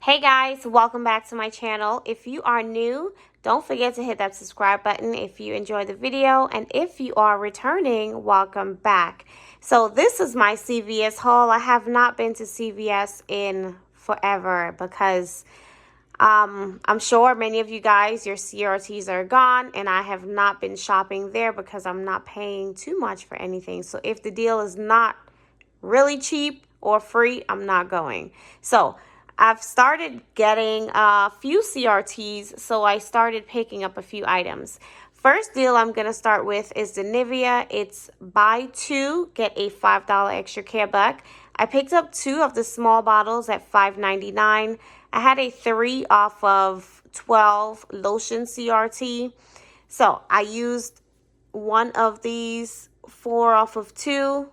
Hey guys, welcome back to my channel. If you are new, don't forget to hit that subscribe button if you enjoyed the video, and if you are returning, welcome back. So this is my CVS haul. I have not been to CVS in forever because I'm sure many of you guys, your CRTs are gone, and I have not been shopping there because I'm not paying too much for anything. So if the deal is not really cheap or free, I'm not going. So I've started getting a few CRTs, so I started picking up a few items. First deal I'm going to start with is the Nivea. It's buy two, get a $5 extra care buck. I picked up two of the small bottles at $5.99. I had a 3 off of 12 lotion CRT. So I used one of these 4 off of 2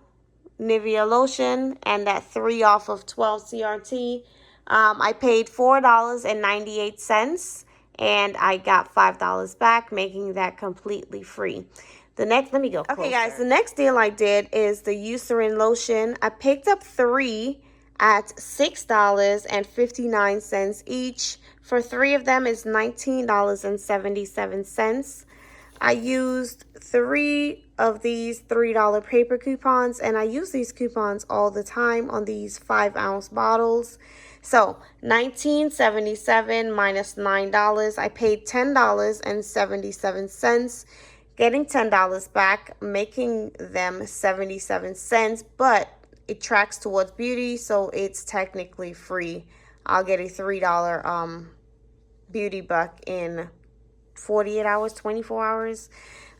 Nivea lotion and that 3 off of 12 CRT. I paid $4.98 and I got $5 back, making that completely free. The next, let me go closer. Okay guys, the next deal I did is the Eucerin Lotion. I picked up 3 at $6.59 each. For 3 of them is $19.77. I used 3 of these $3 paper coupons, and I use these coupons all the time on these 5-ounce bottles. So $19.77 minus $9. I paid $10.77, getting $10 back, making them 77 cents, but it tracks towards beauty, so it's technically free. I'll get a $3 beauty buck in 48 hours, 24 hours.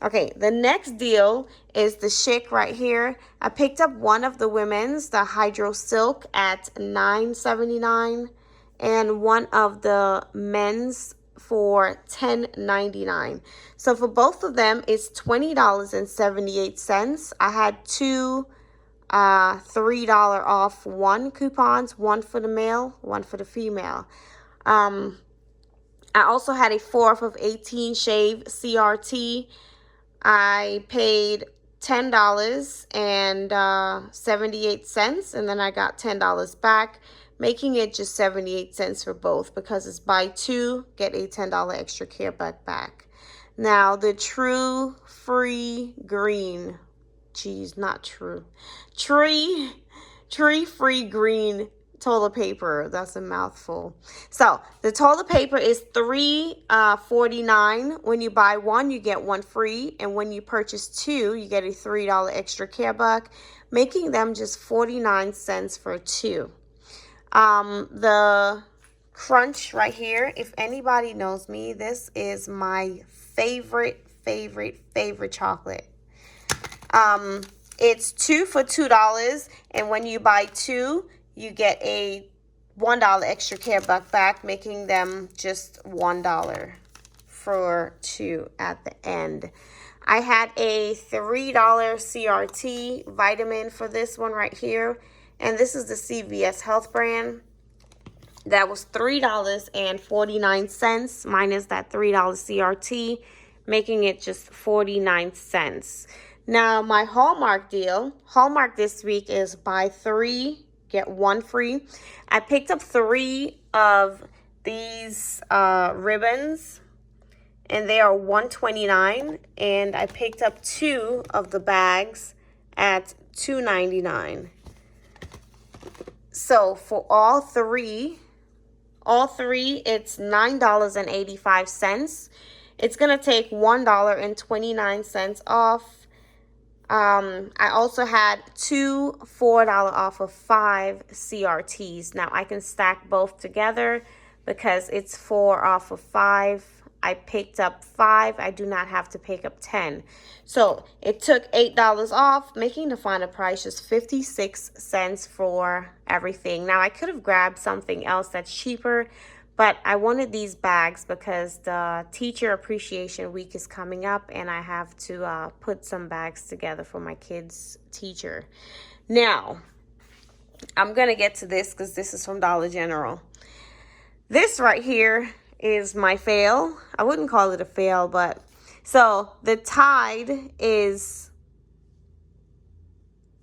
Okay, the next deal is the Chic right here. I picked up one of the women's, the Hydro Silk, at $9.79, and one of the men's for $10.99. So for both of them, it's $20.78. I had 2 $3 off 1 coupons, one for the male, one for the female. I also had a 4 off of 18 shave CRT. I paid $10.78, and then I got $10 back, making it just 78 cents for both because it's buy 2, get a $10 extra care buck back. Now, the True Free Green, Tree Free Green toilet paper. That's a mouthful. So the toilet paper is $3.49. When you buy 1, you get 1 free, and when you purchase 2, you get a $3 extra care buck, making them just 49 cents for 2. The Crunch right here, if anybody knows me, this is my favorite chocolate. It's 2 for $2, and when you buy 2, you get a $1 extra care buck back, making them just $1 for 2 at the end. I had a $3 CRT vitamin for this one right here, and this is the CVS Health brand. That was $3.49 minus that $3 CRT, making it just 49 cents. Now, my Hallmark deal, Hallmark this week is buy 3, get 1 free. I picked up 3 of these ribbons, and they are $1.29, and I picked up 2 of the bags at $2.99. So for all three, it's $9.85. It's gonna take $1.29 off. I also had 2 $4 off of 5 CRTs. Now I can stack both together because it's 4 off of 5. I picked up 5. I do not have to pick up 10. So it took $8 off, making the final price just 56 cents for everything. Now I could have grabbed something else that's cheaper, but I wanted these bags because the Teacher Appreciation Week is coming up, and I have to put some bags together for my kids' teacher. Now, I'm going to get to this because this is from Dollar General. This right here is my fail. I wouldn't call it a fail, but so the Tide is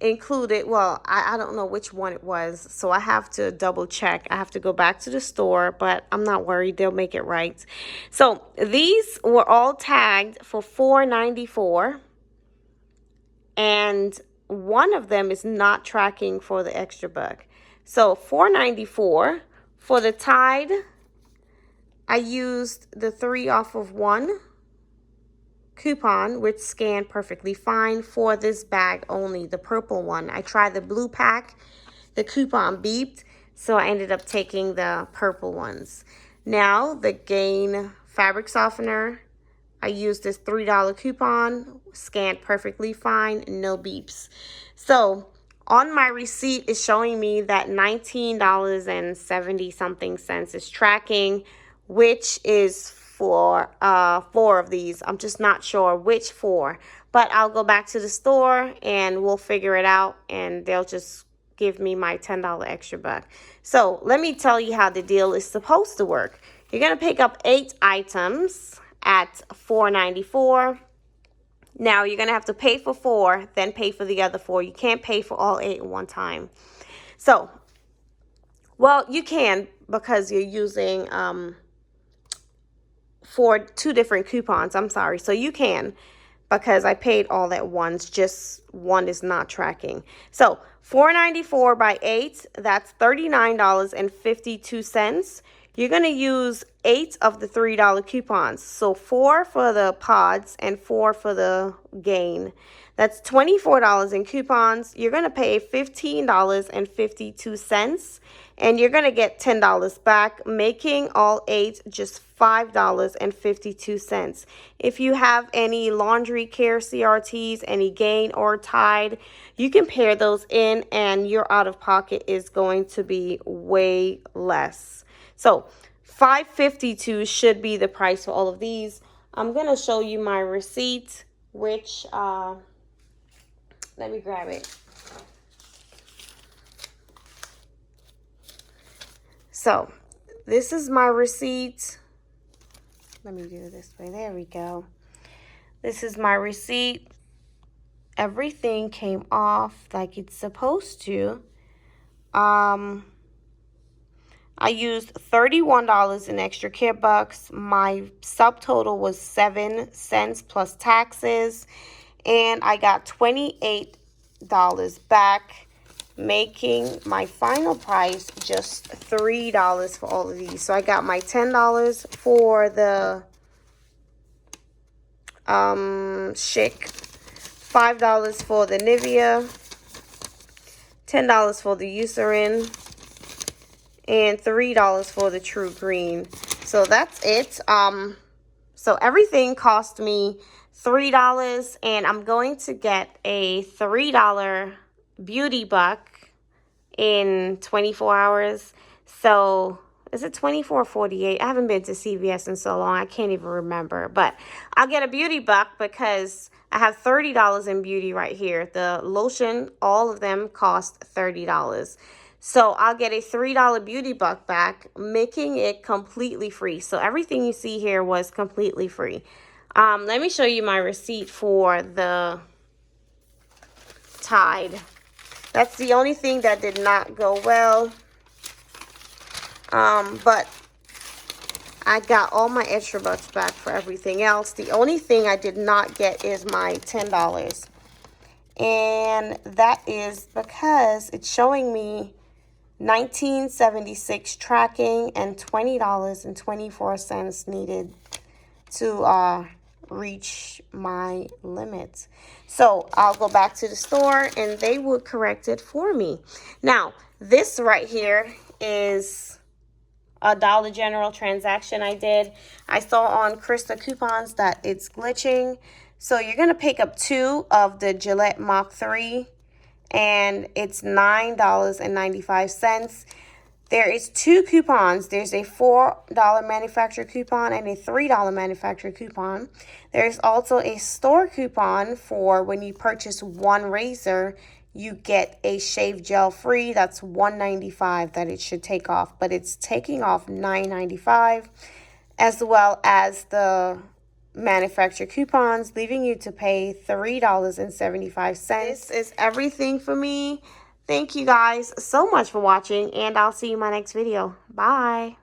included, well, I don't know which one it was, so I have to double check. I have to go back to the store, but I'm not worried, they'll make it right. So these were all tagged for $4.94, and one of them is not tracking for the extra buck. So $4.94 for the Tide. I used the 3 off of 1 coupon, which scanned perfectly fine for this bag only, the purple one. I tried the blue pack, the coupon beeped, so I ended up taking the purple ones. Now the Gain fabric softener, I used this $3 coupon, scanned perfectly fine, no beeps. So on my receipt is showing me that $19.70 something is tracking, which is for 4 of these. I'm just not sure which 4, but I'll go back to the store and we'll figure it out, and they'll just give me my $10 extra buck. So let me tell you how the deal is supposed to work. You're gonna pick up 8 items at $4.94. Now you're gonna have to pay for 4, then pay for the other 4. You can't pay for all 8 at one time. So, well, you can, because you're using for 2 different coupons. I'm sorry. So you can, because I paid all at once, just one is not tracking. So $4.94 by 8, that's $39.52. You're going to use 8 of the $3 coupons. So 4 for the pods and 4 for the Gain. That's $24 in coupons. You're going to pay $15.52, and you're going to get $10 back, making all 8 just $5.52. If you have any laundry care CRTs, any Gain or Tide, you can pair those in, and your out-of-pocket is going to be way less. So $5.52 should be the price for all of these. I'm going to show you my receipt, which, let me grab it. So this is my receipt. Let me do it this way. There we go. This is my receipt. Everything came off like it's supposed to. I used $31 in extra care bucks. My subtotal was 7 cents plus taxes, and I got $28 back, making my final price just $3 for all of these. So I got my $10 for the Schick, $5 for the Nivea, $10 for the Eucerin, and $3 for the True Green. So that's it. So everything cost me $3, and I'm going to get a $3 beauty buck in 24 hours. So is it 24 or 48? I haven't been to CVS in so long, I can't even remember. But I'll get a beauty buck because I have $30 in beauty right here. The lotion, all of them cost $30. So I'll get a $3 beauty buck back, making it completely free. So everything you see here was completely free. Let me show you my receipt for the Tide. That's the only thing that did not go well. But I got all my extra bucks back for everything else. The only thing I did not get is my $10. And that is because it's showing me $19.76 tracking and $20.24 needed to reach my limit. So I'll go back to the store and they would correct it for me. Now, this right here is a Dollar General transaction I did. I saw on Krista Coupons that it's glitching. So you're going to pick up 2 of the Gillette Mach 3. And it's $9.95. There is 2 coupons. There's a $4 manufacturer coupon and a $3 manufacturer coupon. There's also a store coupon for when you purchase 1 razor, you get a shave gel free. That's $1.95 that it should take off, but it's taking off $9.95, as well as the manufacturer coupons, leaving you to pay $3.75. This is everything for me. Thank you guys so much for watching, and I'll see you in my next video. Bye.